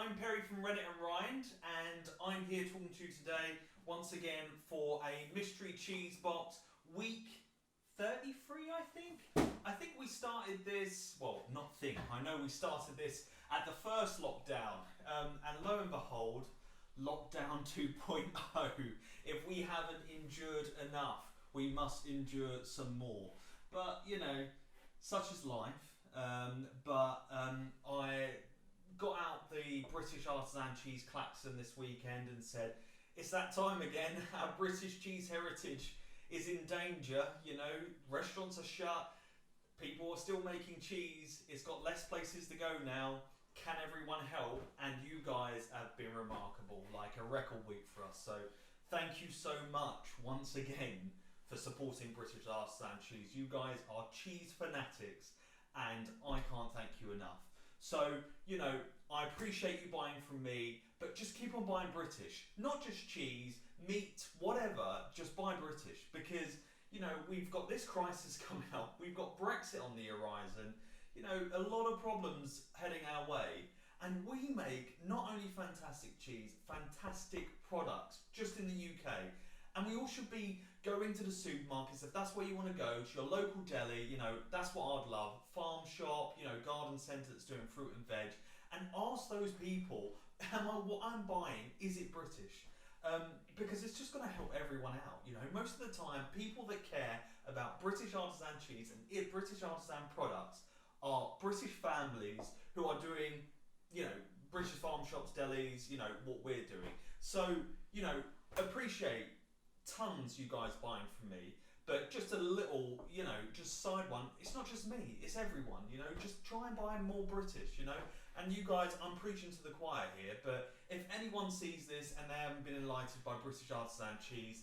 I'm Perry from Reddit and Rind, and I'm here talking to you today once again for a mystery cheese box, week 33, I think. I think we started this, well, not think, I know we started this at the first lockdown, and lo and behold, lockdown 2.0. If we haven't endured enough, we must endure some more. But, you know, such is life. I got out the British artisan cheese klaxon this weekend and said, it's that time again. Our British cheese heritage is in danger. You know, restaurants are shut, people are still making cheese, it's got less places to go now. Can everyone help? And you guys have been remarkable, like a record week for us. So thank you so much once again for supporting British artisan cheese. You guys are cheese fanatics, and I can't thank you enough. So, you know, I appreciate you buying from me, but just keep on buying British. Not just cheese, meat, whatever, just buy British. Because, you know, we've got this crisis coming up, we've got Brexit on the horizon, you know, a lot of problems heading our way. And we make not only fantastic cheese, fantastic products, just in the UK. And we all should be going to the supermarkets, if that's where you want to go, to your local deli, you know, that's what I'd love. Farm shop, you know, garden centre that's doing fruit and veg. And ask those people, what I'm buying, is it British? Because it's just going to help everyone out. You know, most of the time, people that care about British artisan cheese and British artisan products are British families who are doing, you know, British farm shops, delis, you know, what we're doing. So, you know, appreciate tons you guys buying from me, but just a little, you know, just side one, it's not just me, it's everyone, you know, just try and buy more British, you know. And you guys, I'm preaching to the choir here, but if anyone sees this and they haven't been enlightened by British artisan cheese,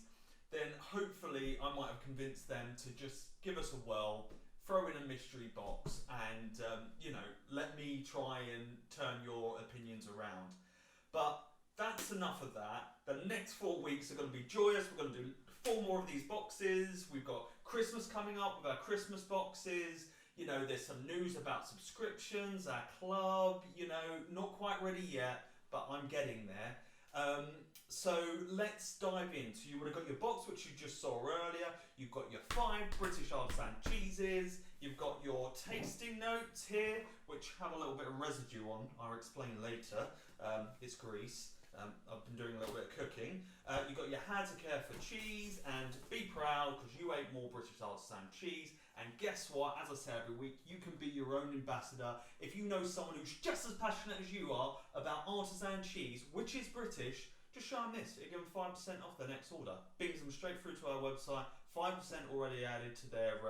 then hopefully I might have convinced them to just give us a whirl, throw in a mystery box, and you know, let me try and turn your opinions around. But that's enough of that. The next 4 weeks are going to be joyous. We're going to do 4 more of these boxes. We've got Christmas coming up with our Christmas boxes. You know, there's some news about subscriptions, our club, you know, not quite ready yet, but I'm getting there. So let's dive in. So you would have got your box, which you just saw earlier. You've got your 5 British artisan cheeses. You've got your tasting notes here, which have a little bit of residue on. I'll explain later. It's grease. I've been doing a little bit of cooking. You've got your how to care for cheese, and be proud because you ate more British artisan cheese. And guess what? As I say every week, you can be your own ambassador. If you know someone who's just as passionate as you are about artisan cheese, which is British, just show them this. It'll give them 5% off their next order. Brings them straight through to our website. 5% already added to their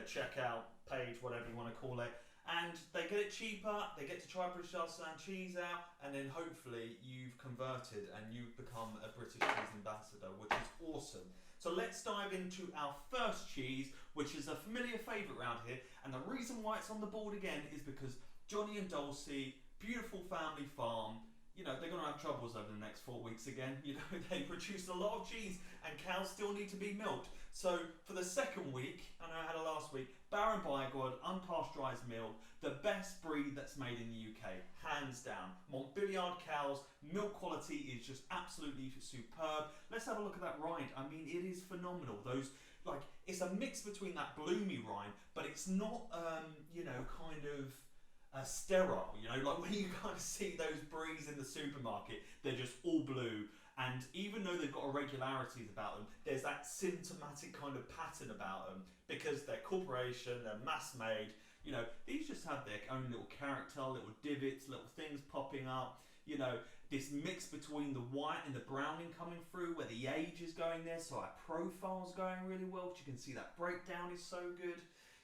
checkout page, whatever you want to call it. And they get it cheaper, they get to try British artisan cheese out, and then hopefully you've converted and you've become a British cheese ambassador, which is awesome. So let's dive into our first cheese, which is a familiar favourite around here. And the reason why it's on the board again is because Johnny and Dulcie, beautiful family farm, you know, they're going to have troubles over the next 4 weeks again. You know, they produce a lot of cheese and cows still need to be milked. So for the second week, I know I had it last week, Baron Bygod, unpasteurised milk, the best breed that's made in the UK, hands down. Montbéliard cows, milk quality is just absolutely superb. Let's have a look at that rind. I mean, it is phenomenal. Those, like, it's a mix between that bloomy rind, but it's not, you know, kind of sterile, you know, like when you kind of see those bries in the supermarket, they're just all blue. And even though they've got irregularities about them, there's that symptomatic kind of pattern about them because they're corporation, they're mass made. You know, these just have their own little character, little divots, little things popping up. You know, this mix between the white and the browning coming through where the age is going there. So our profile's going really well, which you can see that breakdown is so good.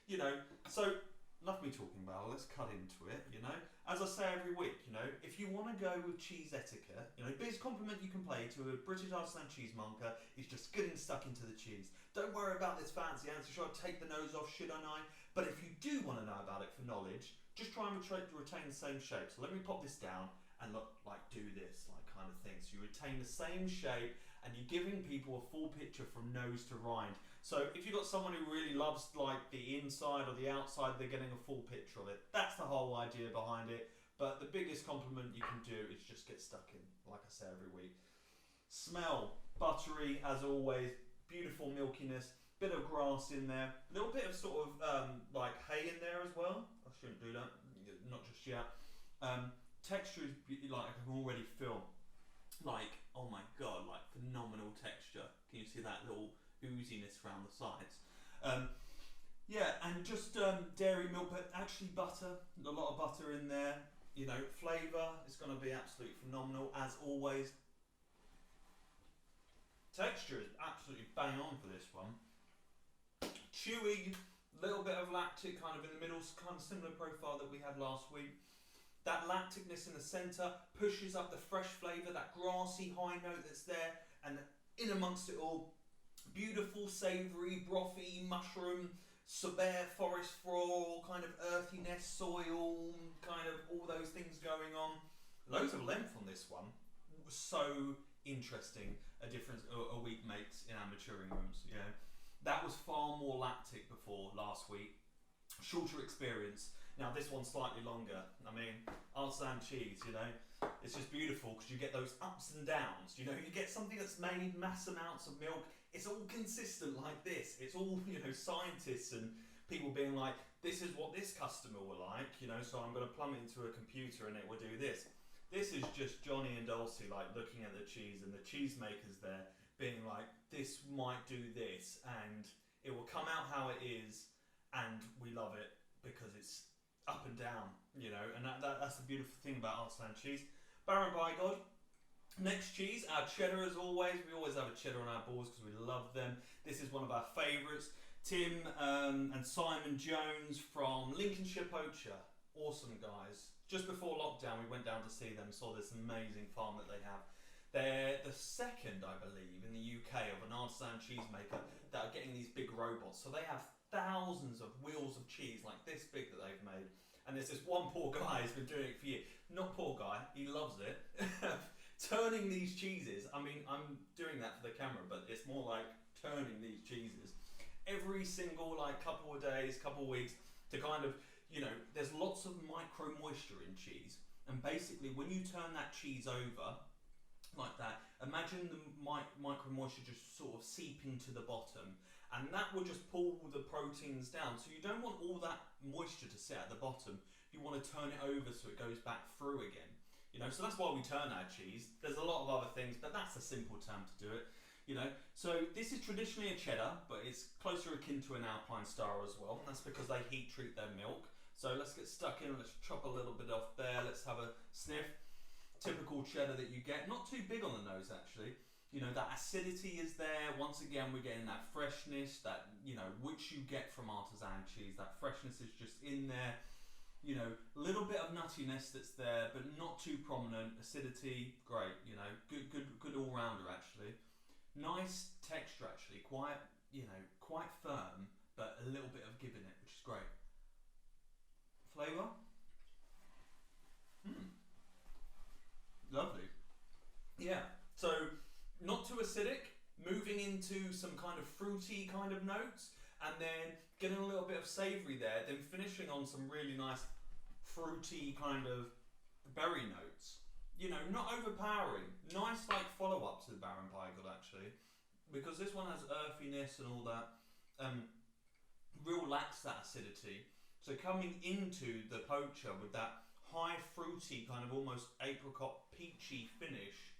You know, so enough me talking about it, let's cut into it, you know. As I say every week, you know, if you want to go with cheese etiquette, you know, biggest compliment you can pay to a British artisan cheesemonger is just getting stuck into the cheese. Don't worry about this fancy answer, should I take the nose off, should I not? But if you do want to know about it for knowledge, just try and retain the same shape. So let me pop this down and look, like do this, like kind of thing. So you retain the same shape and you're giving people a full picture from nose to rind. So if you've got someone who really loves like the inside or the outside, they're getting a full picture of it. That's the whole idea behind it. But the biggest compliment you can do is just get stuck in, like I say every week. Smell, buttery as always, beautiful milkiness, bit of grass in there, a little bit of sort of like hay in there as well. I shouldn't do that, not just yet. Texture is like I can already feel like, oh my god, like phenomenal texture. Can you see that little ooziness around the sides? Yeah, and just dairy milk, but actually butter, a lot of butter in there. You know, flavour is going to be absolutely phenomenal as always. Texture is absolutely bang on for this one. Chewy, little bit of lactic kind of in the middle, kind of similar profile that we had last week. That lacticness in the centre pushes up the fresh flavour, that grassy high note that's there, and in amongst it all, beautiful, savoury, brothy, mushroom, Sorbet, forest floral, kind of earthiness, soil, kind of all those things going on. Loads of length on this one. So interesting a difference a week makes in our maturing rooms. You know, that was far more lactic before last week. Shorter experience. Now this one's slightly longer. I mean, artisan cheese, you know, it's just beautiful because you get those ups and downs. You know, you get something that's made mass amounts of milk. It's all consistent like this. It's all, you know, scientists and people being like, this is what this customer will like, you know, so I'm going to plumb it into a computer and it will do this. This is just Johnny and Dulcie like looking at the cheese and the cheesemakers there being like, this might do this and it will come out how it is and we love it because it's up and down, you know, and that's the beautiful thing about artisan cheese. Baron Bigod. Next cheese, our cheddar as always. We always have a cheddar on our boards because we love them. This is one of our favourites. Tim and Simon Jones from Lincolnshire Poacher. Awesome guys. Just before lockdown we went down to see them, saw this amazing farm that they have. They're the second, I believe, in the UK of an artisan cheesemaker that are getting these big robots. So they have thousands of wheels of cheese like this big that they've made. And there's this one poor guy who's been doing it for years. Not poor guy, he loves it. Turning these cheeses, I mean, I'm doing that for the camera, but it's more like turning these cheeses every single like couple of days, couple of weeks to kind of, you know, there's lots of micro moisture in cheese, and basically when you turn that cheese over like that, imagine the micro moisture just sort of seeping to the bottom, and that will just pull the proteins down. So you don't want all that moisture to sit at the bottom. You want to turn it over so it goes back through again. You know, so that's why we turn our cheese. There's a lot of other things, but that's a simple term to do it. You know, so this is traditionally a cheddar, but it's closer akin to an Alpine Star as well. And that's because they heat treat their milk. So let's get stuck in. Let's chop a little bit off there. Let's have a sniff. Typical cheddar that you get. Not too big on the nose, actually. You know, that acidity is there. Once again, we're getting that freshness, that, you know, which you get from artisan cheese. That freshness is just in there. You know, a little bit of nuttiness that's there, but not too prominent. Acidity, great. You know, good all rounder actually. Nice texture actually, quite, you know, quite firm, but a little bit of give in it, which is great. Flavour. Lovely. Yeah. So not too acidic. Moving into some kind of fruity kind of notes. And then getting a little bit of savoury there, then finishing on some really nice fruity kind of berry notes. You know, not overpowering. Nice like follow-up to the Baron Bigod actually, because this one has earthiness and all that. Real lacks that acidity. So coming into the poacher with that high fruity kind of almost apricot peachy finish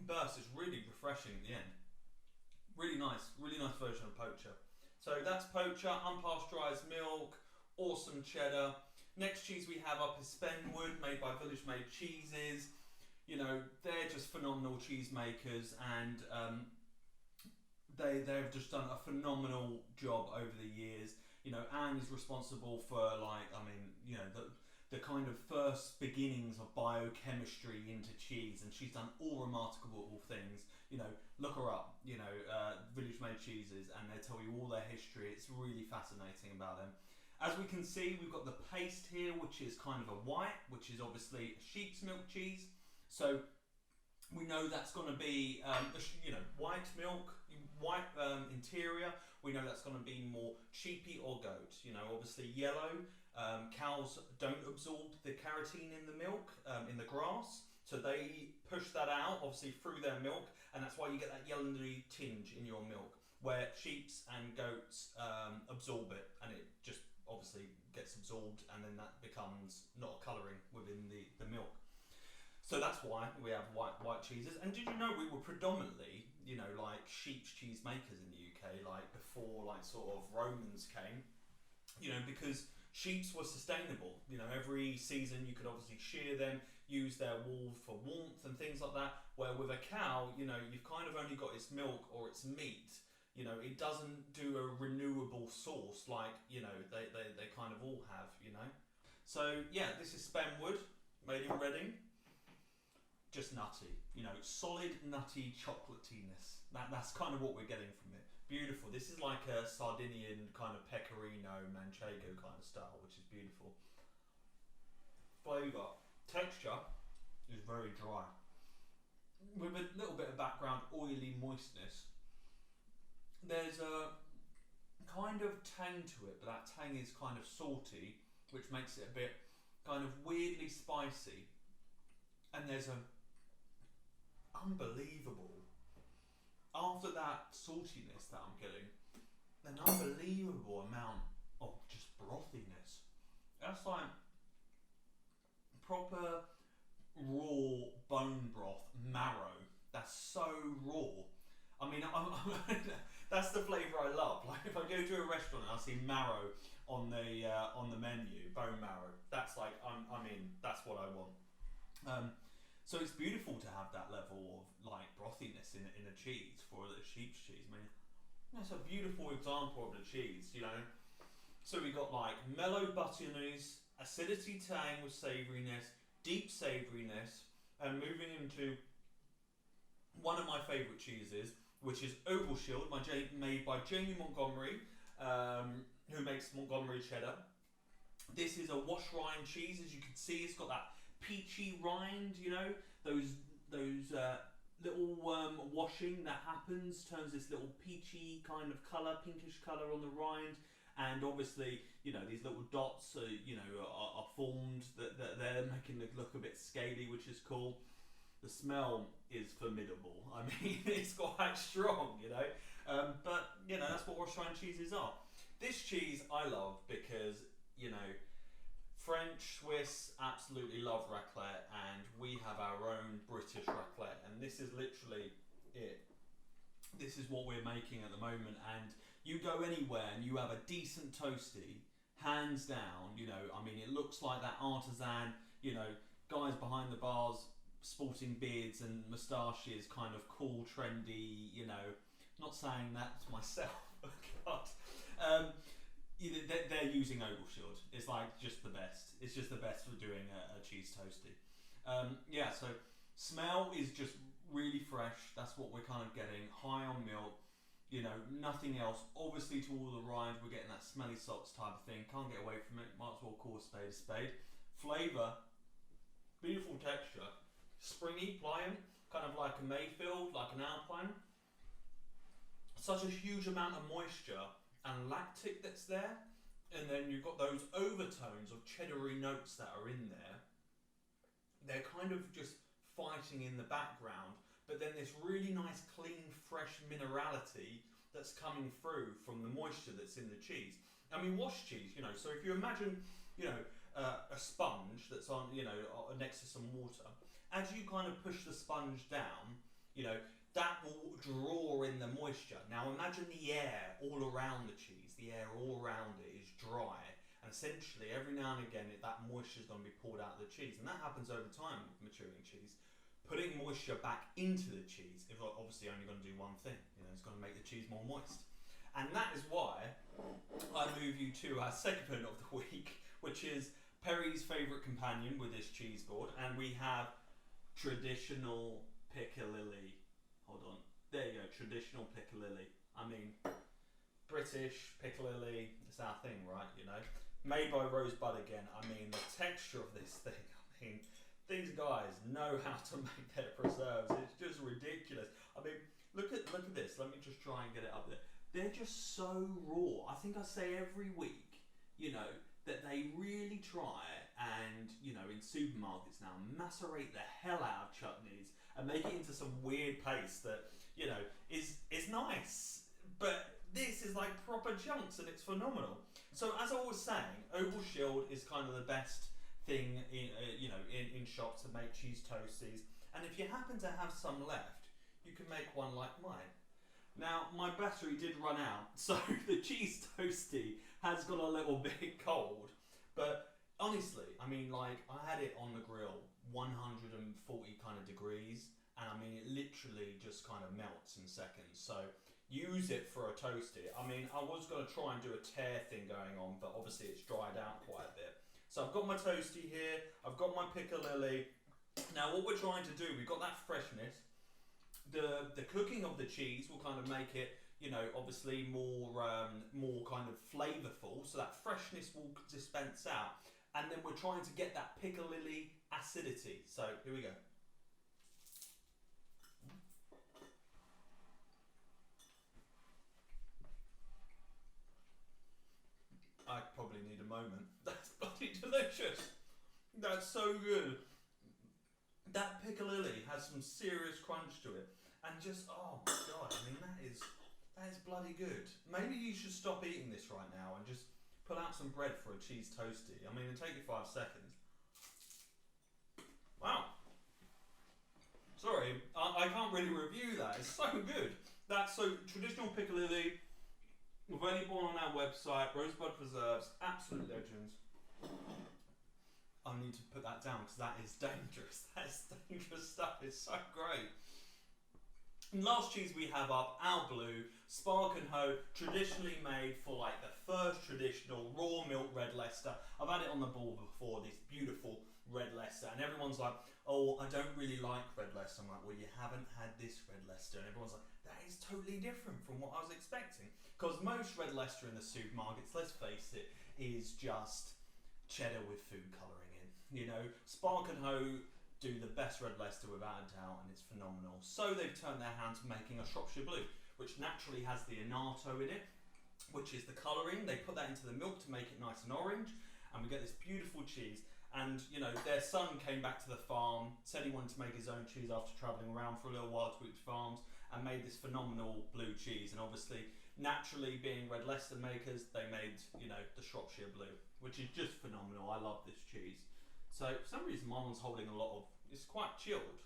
burst is really refreshing at the end. Really nice version of poacher. So that's poacher, unpasteurised milk, awesome cheddar. Next cheese we have up is Spendwood, made by Village Made Cheeses. You know, they're just phenomenal cheesemakers, and they've just done a phenomenal job over the years. You know, Anne is responsible for, like, I mean, you know, the kind of first beginnings of biochemistry into cheese, and she's done all remarkable things. You know, look her up, you know, Village Made Cheeses, and they tell you all their history. It's really fascinating about them. As we can see, we've got the paste here, which is kind of a white, which is obviously sheep's milk cheese. So we know that's going to be, you know, white milk, white interior. We know that's going to be more sheepy or goat. You know, obviously yellow Cows don't absorb the carotene in the milk, in the grass, so they push that out, obviously, through their milk, and that's why you get that yellowy tinge in your milk, where sheeps and goats absorb it, and it just obviously gets absorbed, and then that becomes not a colouring within the milk. So that's why we have white cheeses. And did you know we were predominantly, like sheep's cheesemakers in the UK, like before, like sort of Romans came, because sheeps were sustainable. Every season you could obviously shear them, use their wool for warmth and things like that. Where with a cow, you've kind of only got its milk or its meat. It doesn't do a renewable source like, they kind of all have, So yeah, this is Spendwood, made in Reading. Just nutty, solid nutty chocolatiness. That's kind of what we're getting from it. Beautiful. This is like a Sardinian kind of pecorino manchego kind of style, which is beautiful. Flavour, texture is very dry, with a little bit of background oily moistness. There's a kind of tang to it, but that tang is kind of salty, which makes it a bit kind of weirdly spicy. And there's a unbelievable, after that saltiness that I'm getting, an unbelievable amount of just brothiness. That's like proper raw bone broth, marrow. That's so raw. I mean, that's the flavour I love. Like if I go to a restaurant and I see marrow on the menu, bone marrow, that's like I'm in. That's what I want. So it's beautiful to have that level of like brothiness in a cheese for a sheep's cheese. I mean, that's a beautiful example of the cheese, So we got like mellow butteriness, acidity tang with savouriness, deep savouriness, and moving into one of my favourite cheeses, which is Oval Shield, made by Jamie Montgomery, who makes Montgomery Cheddar. This is a wash rind cheese, as you can see. It's got that peachy rind, those little washing that happens turns this little peachy kind of colour, pinkish colour on the rind, and obviously these little dots are formed that they're making it look a bit scaly, which is cool. The smell is formidable. I mean, it's quite strong, but that's what wash rind cheeses are. This cheese I love because French, Swiss absolutely love raclette, and we have our own British raclette, and this is literally it. This is what we're making at the moment, and you go anywhere and you have a decent toasty, hands down, I mean, it looks like that artisan, guys behind the bars sporting beards and moustaches, kind of cool, trendy, not saying that to myself, but they're using Oval Shield. It's like just the best. It's just the best for doing a cheese toasty. So smell is just really fresh. That's what we're kind of getting. High on milk, nothing else. Obviously, to all the rind, we're getting that smelly socks type of thing. Can't get away from it. Might as well call a spade a spade. Flavour, beautiful texture, springy, pliant, kind of like a Mayfield, like an Alpine. Such a huge amount of moisture and lactic that's there, and then you've got those overtones of cheddary notes that are in there. They're kind of just fighting in the background, but then this really nice, clean, fresh minerality that's coming through from the moisture that's in the cheese. I mean, wash cheese, so if you imagine, a sponge that's on, next to some water, as you kind of push the sponge down, that will draw in the moisture. Now imagine the air all around the cheese. The air all around it is dry, and essentially every now and again that moisture is going to be poured out of the cheese, and that happens over time with maturing cheese. Putting moisture back into the cheese is obviously only going to do one thing. It's going to make the cheese more moist, and that is why I move you to our segment of the week, which is Perry's favourite companion with this cheese board, and we have traditional piccalilli. Hold on. There you go, traditional piccalilli. I mean, British piccalilli, it's our thing, right? Made by Rosebud again. I mean, the texture of this thing, these guys know how to make their preserves. It's just ridiculous. I mean, look at this. Let me just try and get it up there. They're just so raw. I think I say every week, that they really try and, you know, in supermarkets now, macerate the hell out of chutneys and make it into some weird paste that, you know, is nice. But this is like proper chunks and it's phenomenal. So as I was saying, Oval Shield is kind of the best thing in shops to make cheese toasties. And if you happen to have some left, you can make one like mine. Now, my battery did run out, so the cheese toasty has got a little bit cold. But honestly, I mean, like, I had it on the grill 140 kind of degrees, and I mean, it literally just kind of melts in seconds. So use it for a toasty. I mean, I was going to try and do a tear thing going on, but obviously it's dried out quite a bit. So I've got my toasty here, I've got my piccalilli. Now what we're trying to do, we've got that freshness. The cooking of the cheese will kind of make it, you know, obviously more kind of flavourful, so that freshness will dispense out. And then we're trying to get that piccalilli acidity. So here we go. I probably need a moment. That's bloody delicious. That's so good. That piccalilli has some serious crunch to it. And just, oh my god, I mean, that is bloody good. Maybe you should stop eating this right now and just pull out some bread for a cheese toasty. I mean, it'll take you 5 seconds. Wow. Sorry, I can't really review that. It's so good. That's so traditional piccalilli, available on our website, Rosebud Preserves, absolute legends. I need to put that down because that is dangerous. That is dangerous stuff. It's so great. And last cheese we have up, our blue, Spark and Hoe, traditionally made for like the first traditional raw milk red Leicester. I've had it on the ball before, this beautiful red Leicester, and everyone's like, oh, I don't really like red Leicester. I'm like, well, you haven't had this red Leicester. And everyone's like, that is totally different from what I was expecting. Because most red Leicester in the supermarkets, let's face it, is just cheddar with food colouring in. You know, Spark and Hoe do the best red Leicester without a doubt, and it's phenomenal. So they've turned their hand to making a Shropshire Blue, which naturally has the annatto in it, which is the colouring. They put that into the milk to make it nice and orange, and we get this beautiful cheese. And, you know, their son came back to the farm, said he wanted to make his own cheese after travelling around for a little while to each farms, and made this phenomenal blue cheese. And obviously, naturally being red Leicester makers, they made, you know, the Shropshire Blue, which is just phenomenal. I love this cheese. So for some reason my one's holding a lot of, it's quite chilled.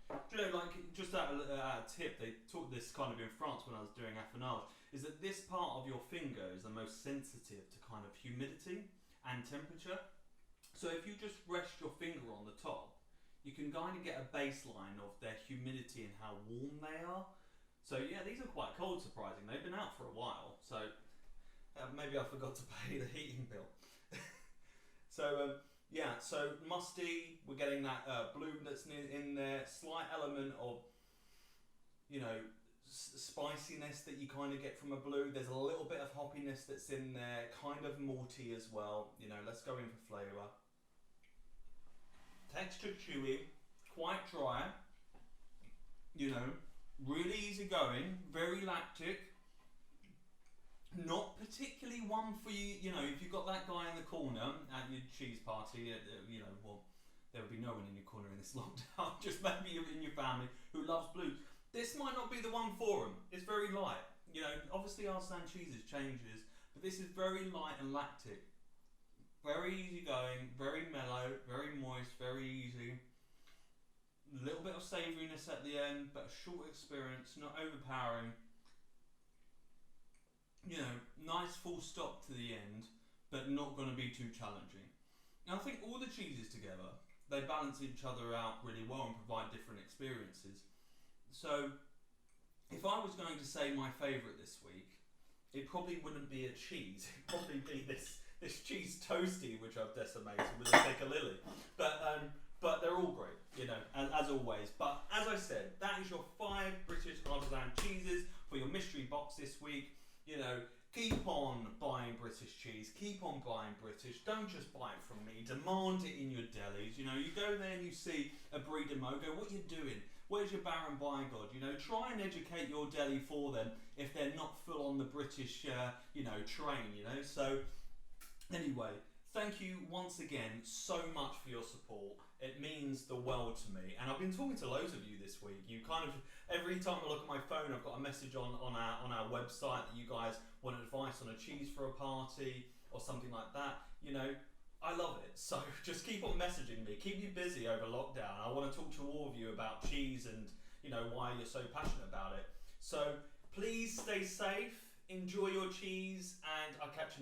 Do you know, like, just a tip, they taught this kind of in France when I was doing affinage, is that this part of your finger is the most sensitive to kind of humidity and temperature. So if you just rest your finger on the top, you can kind of get a baseline of their humidity and how warm they are. So yeah, these are quite cold, surprising. They've been out for a while, so maybe I forgot to pay the heating bill. Yeah, so musty, we're getting that bloom that's in there, slight element of, you know, spiciness that you kind of get from a blue. There's a little bit of hoppiness that's in there, kind of malty as well. You know, let's go in for flavour. Texture chewy, quite dry, you know, really easy going, very lactic. Not particularly one for you, you know, if you've got that guy in the corner at your cheese party, you know, well, there will be no one in your corner in this lockdown, just maybe in your family who loves blue. This might not be the one for them. It's very light. You know, obviously artisan cheeses changes, but this is very light and lactic. Very easy going, very mellow, very moist, very easy. A little bit of savouriness at the end, but a short experience, not overpowering. You know, nice full stop to the end, but not going to be too challenging. And I think all the cheeses together, they balance each other out really well and provide different experiences. So, if I was going to say my favourite this week, it probably wouldn't be a cheese. It'd probably be this cheese toasty, which I've decimated with a piccalilli. But they're all great, you know, as always. But as I said, that is your 5 British artisan cheeses for your mystery box this week. You know, keep on buying British cheese, keep on buying British, don't just buy it from me, demand it in your delis. You know, you go there and you see a Brie de Meaux, go, what are you doing? Where's your Baron Bygod? You know, try and educate your deli for them if they're not full on the British, you know, train, you know. So, anyway, thank you once again so much for your support. It means the world to me, and I've been talking to loads of you this week. You kind of, every time I look at my phone, I've got a message on our website that you guys want advice on a cheese for a party or something like that. You know, I love it. So just keep on messaging me. Keep me busy over lockdown. I want to talk to all of you about cheese and, you know, why you're so passionate about it. So please stay safe, enjoy your cheese, and I'll catch you